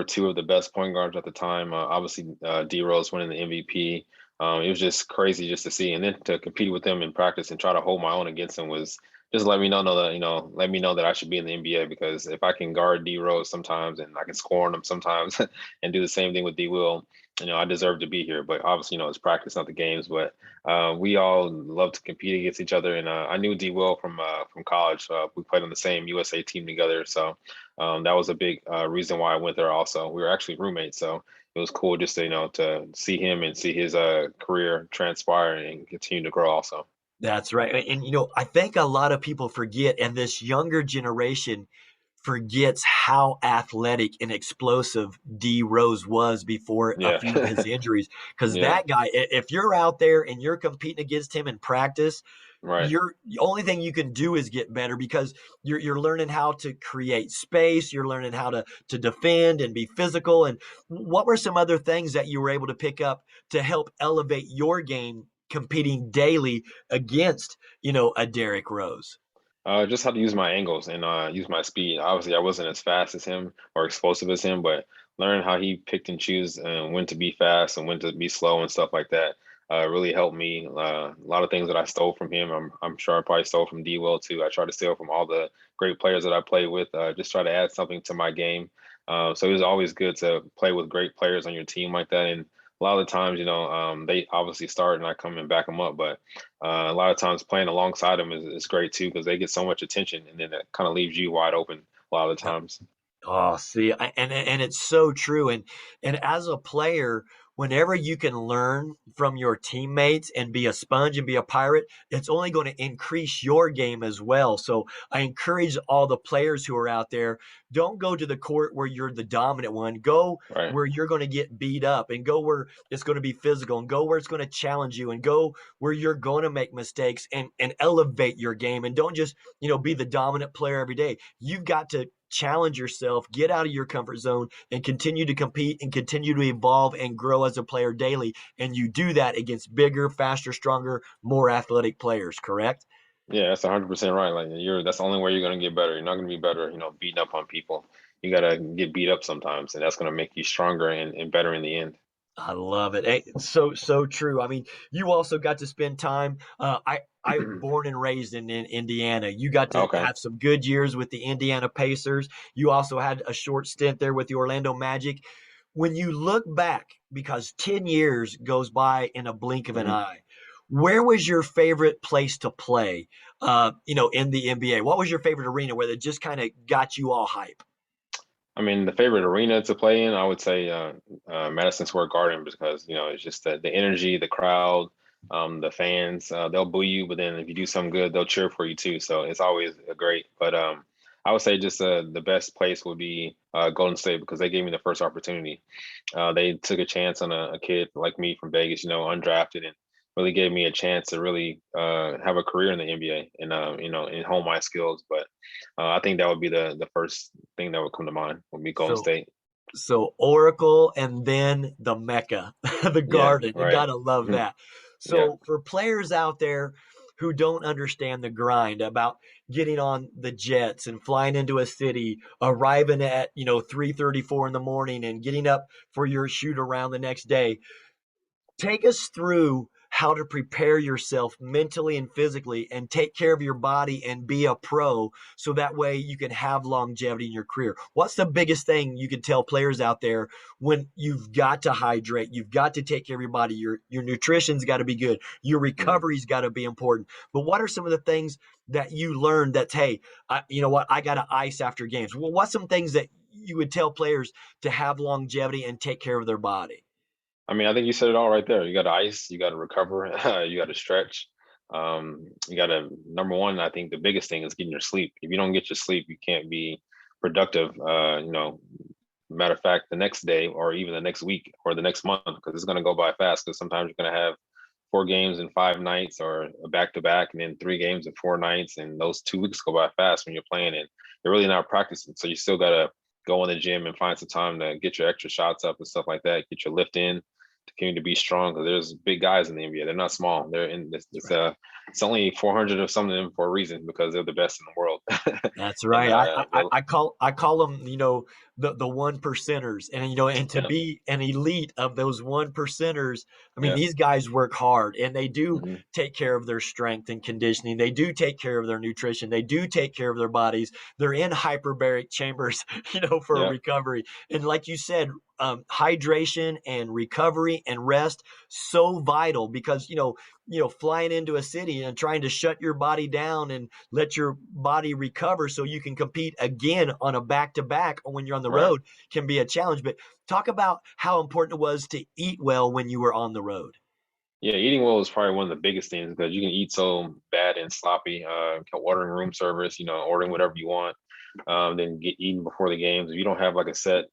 Speaker 2: two of the best point guards at the time. Obviously, D Rose winning the MVP. It was just crazy just to see, and then to compete with them in practice and try to hold my own against them was just let me know that I should be in the NBA because if I can guard D Rose sometimes and I can score on them sometimes and do the same thing with D Will, I deserve to be here. But obviously, it's practice, not the games. But we all love to compete against each other, and I knew D Will from college. We played on the same USA team together, so that was a big reason why I went there. Also, we were actually roommates, so it was cool just to to see him and see his career transpire and continue to grow. Also,
Speaker 1: That's right. And, I think a lot of people forget, and this younger generation forgets how athletic and explosive D Rose was before a
Speaker 2: Yeah.
Speaker 1: few of his injuries. Because
Speaker 2: Yeah.
Speaker 1: that guy, if you're out there and you're competing against him in practice,
Speaker 2: Right.
Speaker 1: you're the only thing you can do is get better because you're learning how to create space, you're learning how to defend and be physical. And what were some other things that you were able to pick up to help elevate your game competing daily against, a Derrick Rose?
Speaker 2: Just how to use my angles and use my speed. Obviously, I wasn't as fast as him or explosive as him, but learning how he picked and choose and when to be fast and when to be slow and stuff like that really helped me. A lot of things that I stole from him, I'm sure I probably stole from D Will too. I try to steal from all the great players that I play with. Just try to add something to my game. So it was always good to play with great players on your team like that. And a lot of the times, they obviously start and I come and back them up, but a lot of times playing alongside them is great too because they get so much attention, and then it kind of leaves you wide open a lot of the times.
Speaker 1: Oh, see, and it's so true. And as a player, whenever you can learn from your teammates and be a sponge and be a pirate, it's only going to increase your game as well. So I encourage all the players who are out there, don't go to the court where you're the dominant one. Go
Speaker 2: Right.
Speaker 1: where you're going to get beat up, and go where it's going to be physical, and go where it's going to challenge you, and go where you're going to make mistakes and elevate your game. And don't just, be the dominant player every day. You've got to challenge yourself, get out of your comfort zone, and continue to compete and continue to evolve and grow as a player daily. And you do that against bigger, faster, stronger, more athletic players, correct?
Speaker 2: Yeah, that's 100% right. Like that's the only way you're gonna get better. You're not gonna be better, beating up on people. You gotta get beat up sometimes, and that's gonna make you stronger and better in the end.
Speaker 1: I love it. Hey, so true. I mean, you also got to spend time. I born and raised in Indiana. You got to
Speaker 2: Okay.
Speaker 1: have some good years with the Indiana Pacers. You also had a short stint there with the Orlando Magic. When you look back, because 10 years goes by in a blink of an
Speaker 2: hmm
Speaker 1: eye, where was your favorite place to play? In the NBA, what was your favorite arena where it just kind of got you all hype?
Speaker 2: I mean, the favorite arena to play in, I would say Madison Square Garden because it's just the energy, the crowd, the fans. They'll boo you, but then if you do something good, they'll cheer for you too. So it's always great. But I would say just the best place would be Golden State because they gave me the first opportunity. They took a chance on a kid like me from Vegas, undrafted, and really gave me a chance to really have a career in the NBA and and hone my skills. But I think that would be the first thing that would come to mind would be Golden
Speaker 1: So
Speaker 2: State.
Speaker 1: Oracle and then the Mecca, the
Speaker 2: Yeah,
Speaker 1: Garden. You
Speaker 2: right.
Speaker 1: gotta love
Speaker 2: Mhm.
Speaker 1: that.
Speaker 2: Yeah,
Speaker 1: So for players out there who don't understand the grind about getting on the jets and flying into a city, arriving at 3:34 in the morning and getting up for your shoot around the next day, take us through how to prepare yourself mentally and physically and take care of your body and be a pro so that way you can have longevity in your career. What's the biggest thing you can tell players out there when you've got to hydrate, you've got to take care of your body, your nutrition's got to be good, your
Speaker 2: Mhm.
Speaker 1: recovery's got to be important. But what are some of the things that you learned that's, hey, you know what, I got to ice after games? Well, what's some things that you would tell players to have longevity and take care of their body?
Speaker 2: I mean, I think you said it all right there. You got to ice, you got to recover, you got to stretch. You got to number one. I think the biggest thing is getting your sleep. If you don't get your sleep, you can't be productive. Matter of fact, the next day or even the next week or the next month, because it's going to go by fast. Because sometimes you're going to have 4 games in 5 nights or a back to back, and then 3 games in 4 nights, and those 2 weeks go by fast when you're playing and you're really not practicing. So you still got to go in the gym and find some time to get your extra shots up and stuff like that. Get your lift in to continue to be strong because there's big guys in the NBA. They're not small. They're in this. It's only 400 of some of them for a reason because they're the best in the world.
Speaker 1: That's
Speaker 2: and
Speaker 1: right. I call them, the one percenters, and and to
Speaker 2: yeah,
Speaker 1: be an elite of those one percenters. I mean,
Speaker 2: yeah,
Speaker 1: these guys work hard, and they do
Speaker 2: hmm
Speaker 1: take care of their strength and conditioning. They do take care of their nutrition. They do take care of their bodies. They're in hyperbaric chambers, for
Speaker 2: yeah,
Speaker 1: recovery. And like you said, hydration and recovery and rest so vital because flying into a city and trying to shut your body down and let your body recover so you can compete again on a back to back when you're on the
Speaker 2: right.
Speaker 1: road can be a challenge. But talk about how important it was to eat well when you were on the road.
Speaker 2: Yeah, eating well is probably one of the biggest things because you can eat so bad and sloppy. Ordering room service, ordering whatever you want, then get eaten before the games. If you don't have like a set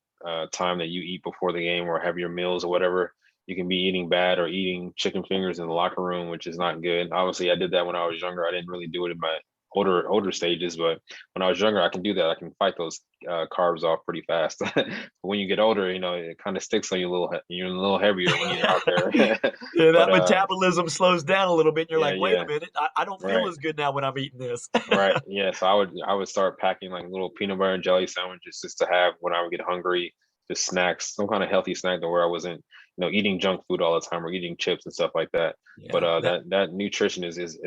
Speaker 2: time that you eat before the game or have your meals or whatever, you can be eating bad or eating chicken fingers in the locker room, which is not good. Obviously, I did that when I was younger. I didn't really do it in my older stages, but when I was younger, I can do that. I can fight those carbs off pretty fast. But when you get older, it kind of sticks on you a little. You're a little heavier when you're out there.
Speaker 1: Yeah,
Speaker 2: But
Speaker 1: that metabolism slows down a little bit. And you're
Speaker 2: yeah,
Speaker 1: like, wait a
Speaker 2: yeah,
Speaker 1: minute, I don't feel
Speaker 2: right.
Speaker 1: as good now when I'm eating this.
Speaker 2: Right. Yeah. So I would start packing like little peanut butter and jelly sandwiches just to have when I would get hungry, just snacks, some kind of healthy snack to where I wasn't, eating junk food all the time or eating chips and stuff like that. But
Speaker 1: Yeah,
Speaker 2: that nutrition is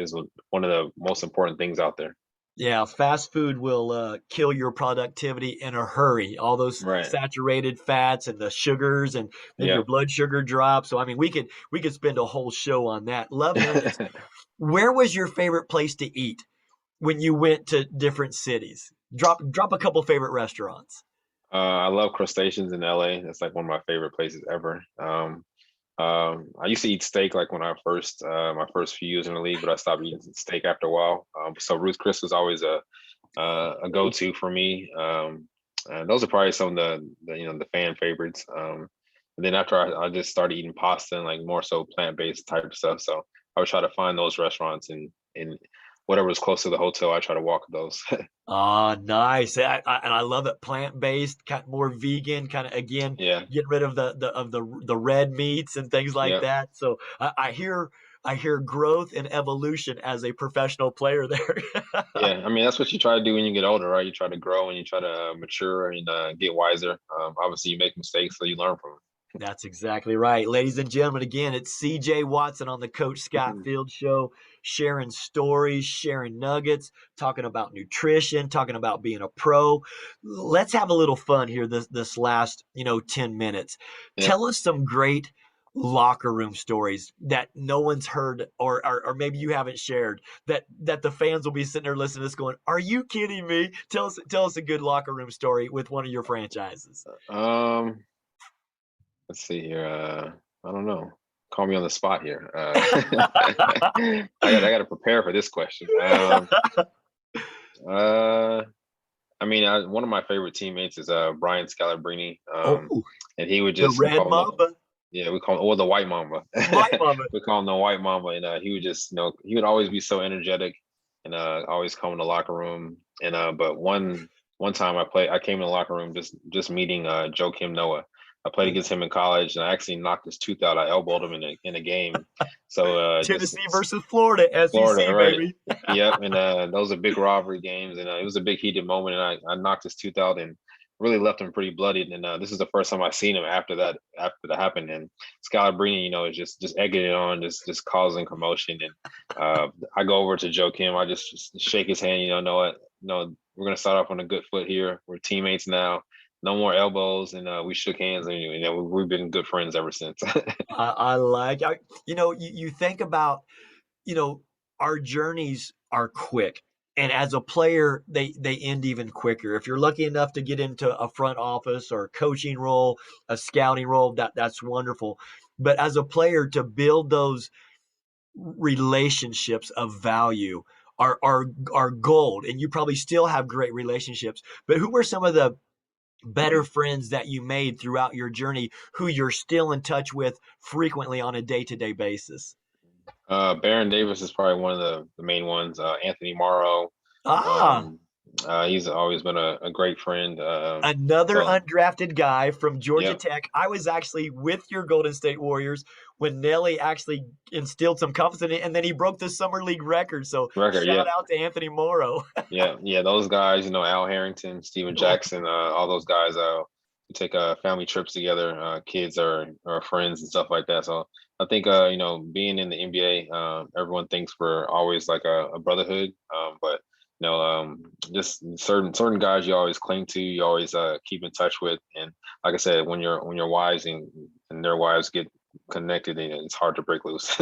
Speaker 2: one of the most important things out there.
Speaker 1: yeah, fast food will kill your productivity in a hurry. All those
Speaker 2: Right.
Speaker 1: saturated fats and the sugars, and then
Speaker 2: Yeah.
Speaker 1: your blood sugar drops. So I mean, we could spend a whole show on that. Love hearing this. Where was your favorite place to eat when you went to different cities? Drop a couple favorite restaurants.
Speaker 2: I love crustaceans in LA. That's like one of my favorite places ever. I used to eat steak like when I first my first few years in the league, but I stopped eating steak after a while. So Ruth Chris was always a go-to for me. And those are probably some of the fan favorites. And then after I just started eating pasta and like more so plant-based type stuff. So I would try to find those restaurants and whatever was close to the hotel, I try to walk those.
Speaker 1: Ah, nice. And I love it. Plant-based, kind of more vegan, kind of again,
Speaker 2: Yeah,
Speaker 1: getting rid of the red meats and things like
Speaker 2: yeah,
Speaker 1: that. So I hear growth and evolution as a professional player there.
Speaker 2: yeah. I mean, that's what you try to do when you get older, right? You try to grow and you try to mature and get wiser. Obviously, you make mistakes, so you learn from
Speaker 1: That's exactly right. Ladies and gentlemen, again, it's CJ Watson on the Coach Scott
Speaker 2: them.
Speaker 1: Field Show, sharing stories, sharing nuggets, talking about nutrition, talking about being a pro. Let's have a little fun here this last, 10 minutes.
Speaker 2: Yeah.
Speaker 1: Tell us some great locker room stories that no one's heard or maybe you haven't shared that the fans will be sitting there listening to this going, are you kidding me? Tell us a good locker room story with one of your franchises.
Speaker 2: Um, let's see here. I don't know. Call me on the spot here. I got to prepare for this question. Uh, I mean, one of my favorite teammates is Brian Scalabrine.
Speaker 1: Oh,
Speaker 2: And he would
Speaker 1: the
Speaker 2: just we
Speaker 1: Red
Speaker 2: call him
Speaker 1: Mamba,
Speaker 2: yeah, we call him or the White Mamba.
Speaker 1: White Mamba.
Speaker 2: We call him the White Mamba, and he would just he would always be so energetic and always come in the locker room. And but one time I came in the locker room just meeting Joakim Noah. I played against him in college, and I actually knocked his tooth out. I elbowed him in a game. So just
Speaker 1: Tennessee versus Florida,
Speaker 2: Florida,
Speaker 1: SEC,
Speaker 2: right?
Speaker 1: baby.
Speaker 2: Yep, and those are big rivalry games, and it was a big heated moment, and I knocked his tooth out and really left him pretty bloodied. And this is the first time I seen him after that happened. And Scalabrine, is just egging it on, just causing commotion. And I go over to Joe Kim, I just shake his hand. Know what? We're gonna start off on a good foot here. We're teammates now. No more elbows, and we shook hands, and we've been good friends ever since.
Speaker 1: I like, you think about, you know, our journeys are quick. And as a player, they end even quicker. If you're lucky enough to get into a front office or a coaching role, a scouting role, that's wonderful. But as a player, to build those relationships of value are gold. And you probably still have great relationships. But who were some of the better friends that you made throughout your journey who you're still in touch with frequently on a day-to-day basis?
Speaker 2: Baron Davis is probably one of the main ones. Anthony Morrow,
Speaker 1: Ah,
Speaker 2: um, he's always been a great friend.
Speaker 1: another
Speaker 2: So
Speaker 1: undrafted guy from Georgia
Speaker 2: yep,
Speaker 1: Tech. I was actually with your Golden State Warriors when Nelly actually instilled some confidence in it, and then he broke the summer league record. So
Speaker 2: record,
Speaker 1: shout
Speaker 2: yep.
Speaker 1: out to Anthony Morrow.
Speaker 2: Yeah. Those guys, Al Harrington, Steven Jackson, all those guys. We take family trips together. Kids are friends and stuff like that. So I think being in the NBA, everyone thinks we're always like a brotherhood. But just certain guys you always cling to, you always keep in touch with. And like I said, when your wives and their wives get connected, it's hard to break loose.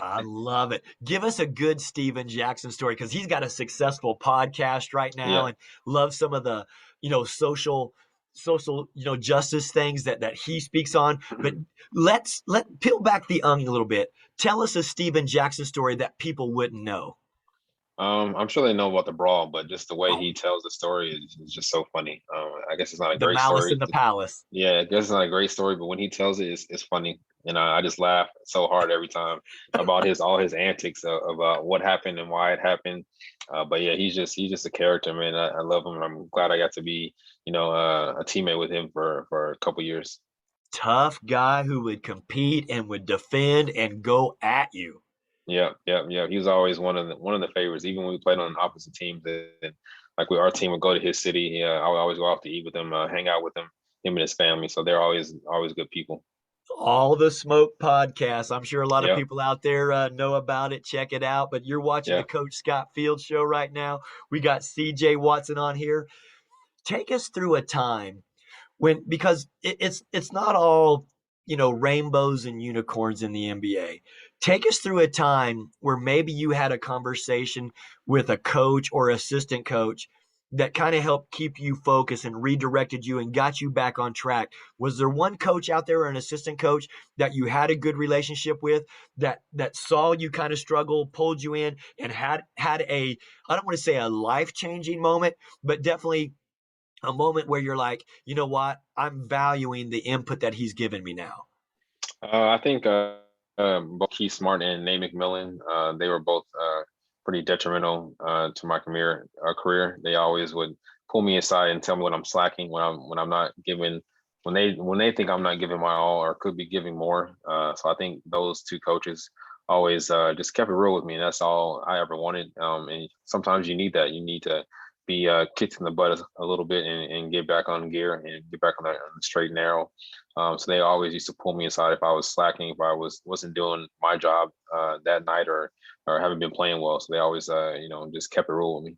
Speaker 1: I love it. Give us a good Steven Jackson story because he's got a successful podcast right now
Speaker 2: Yeah.
Speaker 1: and love some of the, social social, justice things that he speaks on. But let peel back the onion a little bit. Tell us a Steven Jackson story that people wouldn't know.
Speaker 2: I'm sure they know about the brawl, but just the way
Speaker 1: Oh,
Speaker 2: he tells the story is just so funny. I guess it's not a
Speaker 1: the
Speaker 2: great
Speaker 1: Malice in
Speaker 2: story.
Speaker 1: the Palace.
Speaker 2: Yeah, I guess it's not a great story, but when he tells it, it's funny, and I just laugh so hard every time about his all his antics of what happened and why it happened. But yeah, he's just a character, man. I love him, and I'm glad I got to be a teammate with him for a couple years.
Speaker 1: Tough guy who would compete and would defend and go at you.
Speaker 2: Yeah, yeah, yeah. He was always one of the favorites, even when we played on opposite teams. And like our team would go to his city. Yeah, I would always go out to eat with him, hang out with him and his family. So they're always good people.
Speaker 1: All the Smoke podcast. I'm sure a lot of
Speaker 2: Yeah,
Speaker 1: people out there know about it. Check it out. But you're watching the
Speaker 2: yeah.
Speaker 1: Coach Scott Field show right now. We got CJ Watson on here. Take us through a time when, because it's not all rainbows and unicorns in the NBA. Take us through a time where maybe you had a conversation with a coach or assistant coach that kind of helped keep you focused and redirected you and got you back on track. Was there one coach out there or an assistant coach that you had a good relationship with that saw you kind of struggle, pulled you in, and had a, I don't want to say a life-changing moment, but definitely a moment where you're like, you know what, I'm valuing the input that he's given me now?
Speaker 2: I think both Keith Smart and Nate McMillan, they were both pretty detrimental to my career. They always would pull me aside and tell me when I'm slacking, when I'm not giving, when they think I'm not giving my all or could be giving more. So I think those two coaches always just kept it real with me, and that's all I ever wanted. And sometimes you need that. You need to be kicked in the butt a little bit and get back on gear and get back on the straight and narrow. So they always used to pull me aside if I was slacking, if I wasn't doing my job that night or haven't been playing well. So they always just kept it real with me.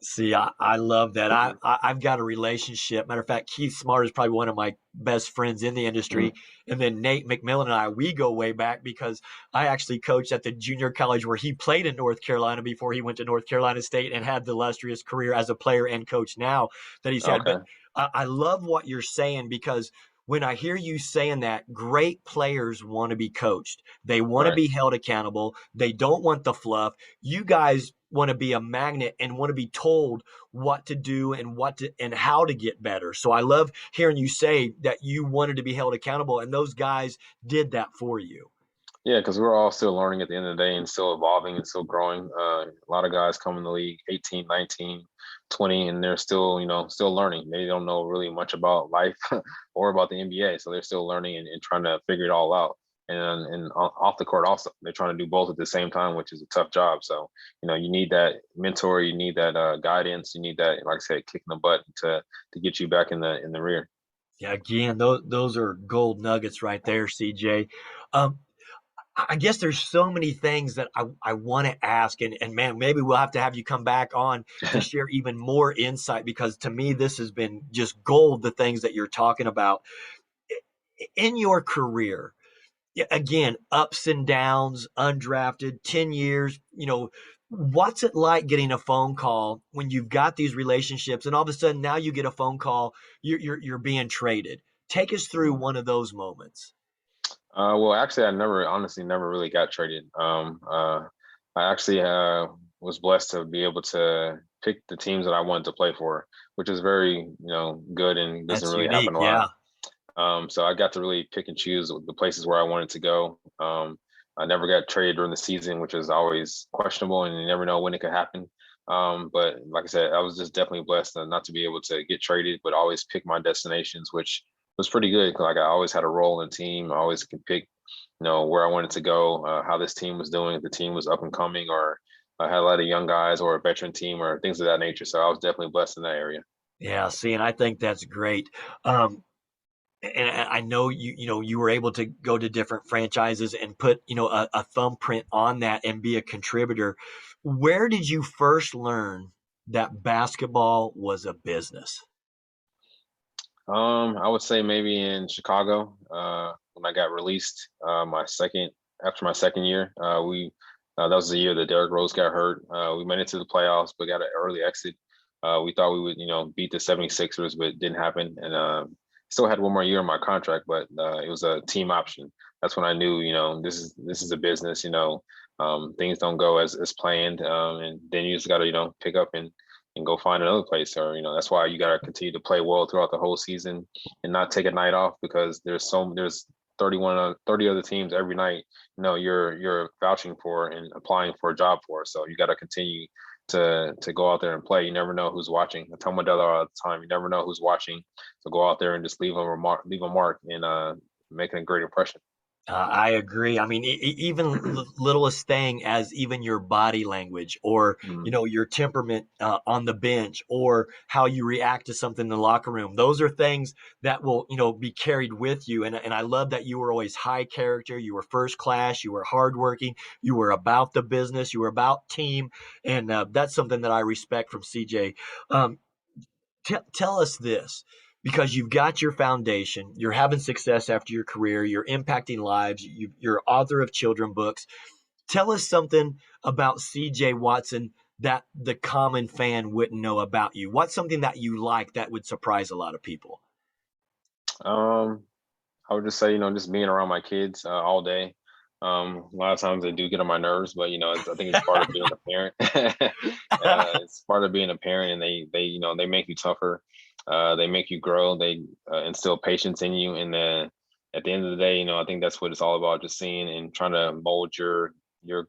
Speaker 1: See, I love that. I've got a relationship. Matter of fact, Keith Smart is probably one of my best friends in the industry.
Speaker 2: Mm-hmm.
Speaker 1: And then Nate McMillan and I, we go way back because I actually coached at the junior college where he played in North Carolina before he went to North Carolina State and had the illustrious career as a player and coach now that he's had. But
Speaker 2: Okay.
Speaker 1: I love what you're saying, because when I hear you saying that, great players want to be coached. They want to
Speaker 2: Right.
Speaker 1: be held accountable. They don't want the fluff. You guys want to be a magnet and want to be told what to do and and how to get better. So I love hearing you say that you wanted to be held accountable and those guys did that for you.
Speaker 2: Yeah, because we're all still learning at the end of the day and still evolving and still growing. A lot of guys come in the league 18, 19, 20, and they're still, still learning. They don't know really much about life or about the NBA. So they're still learning and trying to figure it all out. And off the court also, they're trying to do both at the same time, which is a tough job. So, you need that mentor, you need that guidance, you need that, like I said, kick in the butt to get you back in the rear.
Speaker 1: Yeah, again, those are gold nuggets right there, CJ. Um, I guess there's so many things that I want to ask, and man, maybe we'll have to have you come back on to share even more insight, because to me this has been just gold. The things that you're talking about in your career, again, ups and downs, undrafted, 10 years, what's it like getting a phone call when you've got these relationships and all of a sudden now you get a phone call, you're being traded? Take us through one of those moments.
Speaker 2: Well, actually, honestly, never really got traded. I actually was blessed to be able to pick the teams that I wanted to play for, which is very, good and doesn't
Speaker 1: That's
Speaker 2: really
Speaker 1: unique.
Speaker 2: happen a lot.
Speaker 1: Yeah.
Speaker 2: So I got to really pick and choose the places where I wanted to go. I never got traded during the season, which is always questionable, and you never know when it could happen. But like I said, I was just definitely blessed not to be able to get traded, but always pick my destinations, which was pretty good. Like I always had a role in the team. I always could pick, where I wanted to go, how this team was doing, if the team was up and coming, or I had a lot of young guys or a veteran team or things of that nature. So I was definitely blessed in that area.
Speaker 1: Yeah. See, and I think that's great. Um, and I know you were able to go to different franchises and put a thumbprint on that and be a contributor. Where did you first learn that basketball was a business?
Speaker 2: I would say maybe in Chicago, when I got released, after my second year, we that was the year that Derrick Rose got hurt. We made it to the playoffs, but got an early exit. We thought we would, beat the 76ers, but it didn't happen. And still had one more year on my contract, but it was a team option. That's when I knew, this is a business. Things don't go as planned, and then you just got to, pick up and go find another place. Or that's why you got to continue to play well throughout the whole season and not take a night off, because there's 30 other teams every night. You're vouching for and applying for a job for. So you got to continue to go out there and play. You never know who's watching. I tell my dad all the time, you never know who's watching. So go out there and just leave a mark, and making a great impression.
Speaker 1: I agree. I mean, even littlest thing as even your body language, or
Speaker 2: Mm.
Speaker 1: your temperament on the bench, or how you react to something in the locker room. Those are things that will be carried with you. And I love that you were always high character. You were first class. You were hardworking. You were about the business. You were about team, and that's something that I respect from CJ. Um, tell us this, because you've got your foundation, you're having success after your career, you're impacting lives, you're author of children books. Tell us something about CJ Watson that the common fan wouldn't know about you. What's something that you like that would surprise a lot of people?
Speaker 2: Um, I would just say, just being around my kids all day. A lot of times they do get on my nerves, but I think it's part of being a parent. It's part of being a parent, and they make you tougher. They make you grow. They instill patience in you, and then at the end of the day, I think that's what it's all about. Just seeing and trying to mold your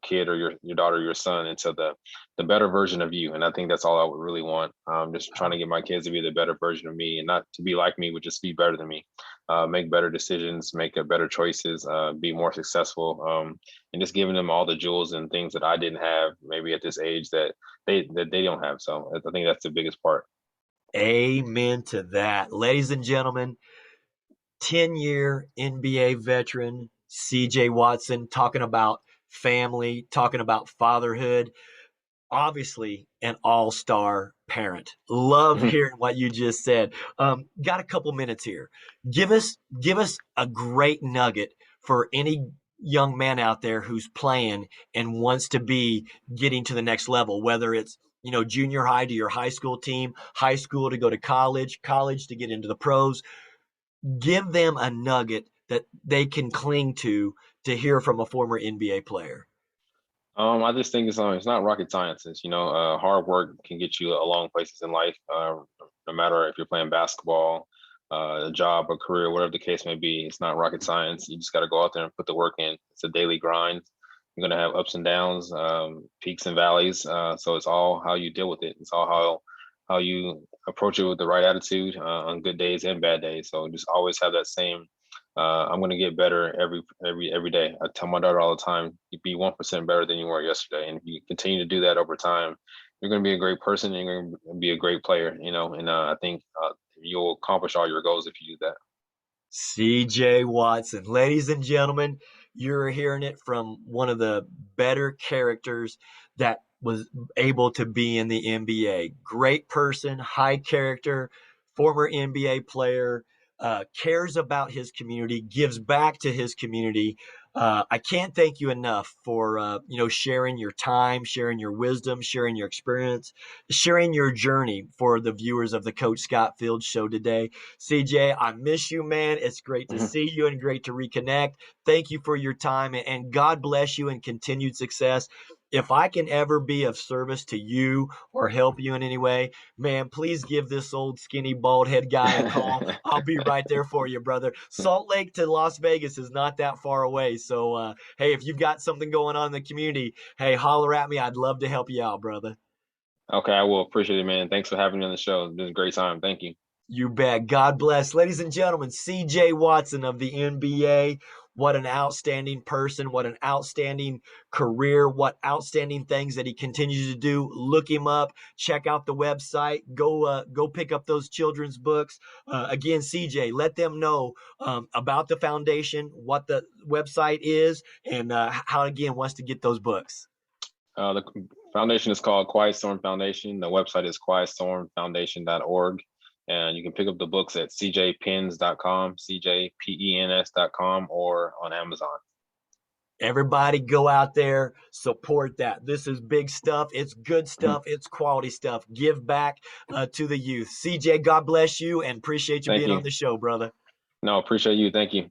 Speaker 2: kid or your daughter, your son into the better version of you. And I think that's all I would really want. Just trying to get my kids to be the better version of me, and not to be like me, but just be better than me. Make better decisions, make better choices, be more successful, and just giving them all the jewels and things that I didn't have maybe at this age that they don't have. So I think that's the biggest part.
Speaker 1: Amen to that. Ladies and gentlemen, 10-year NBA veteran CJ Watson, talking about family, talking about fatherhood, obviously an all-star parent. Love hearing what you just said. Got a couple minutes here. Give us a great nugget for any young man out there who's playing and wants to be getting to the next level, whether it's junior high to your high school team, high school to go to college, college to get into the pros. Give them a nugget that they can cling to hear from a former NBA player.
Speaker 2: I just think it's not rocket science. Hard work can get you a long places in life. No matter if you're playing basketball, a job, a career, whatever the case may be, it's not rocket science. You just got to go out there and put the work in. It's a daily grind. You're gonna have ups and downs, peaks and valleys. So it's all how you deal with it. It's all how you approach it with the right attitude on good days and bad days. So just always have that same I'm going to get better every day. I tell my daughter all the time, you be 1% better than you were yesterday. And if you continue to do that over time, you're going to be a great person and you're going to be a great player, and I think you'll accomplish all your goals if you do that.
Speaker 1: CJ Watson. Ladies and gentlemen, you're hearing it from one of the better characters that was able to be in the NBA. Great person, high character, former NBA player, cares about his community, gives back to his community. I can't thank you enough for sharing your time, sharing your wisdom, sharing your experience, sharing your journey for the viewers of the Coach Scott Field Show today. CJ, I miss you, man. It's great to see you and great to reconnect. Thank you for your time, and God bless you and continued success. If I can ever be of service to you or help you in any way, man, please give this old skinny bald head guy a call. I'll be right there for you, brother. Salt Lake to Las Vegas is not that far away. So, hey, if you've got something going on in the community, hey, holler at me. I'd love to help you out, brother.
Speaker 2: Okay, I will appreciate it, man. Thanks for having me on the show. It's been a great time. Thank you.
Speaker 1: You bet. God bless. Ladies and gentlemen, CJ Watson of the NBA. What an outstanding person. What an outstanding career. What outstanding things that he continues to do. Look him up. Check out the website. Go pick up those children's books. Again, CJ, let them know about the foundation, what the website is, and how, again, wants to get those books.
Speaker 2: The foundation is called Quiet Storm Foundation. The website is quietstormfoundation.org. And you can pick up the books at cjpens.com, cjpens.com, or on Amazon.
Speaker 1: Everybody go out there, support that. This is big stuff. It's good stuff. It's quality stuff. Give back to the youth. CJ, God bless you and appreciate you
Speaker 2: Thank
Speaker 1: being on
Speaker 2: you.
Speaker 1: the show, brother.
Speaker 2: No, appreciate you. Thank you.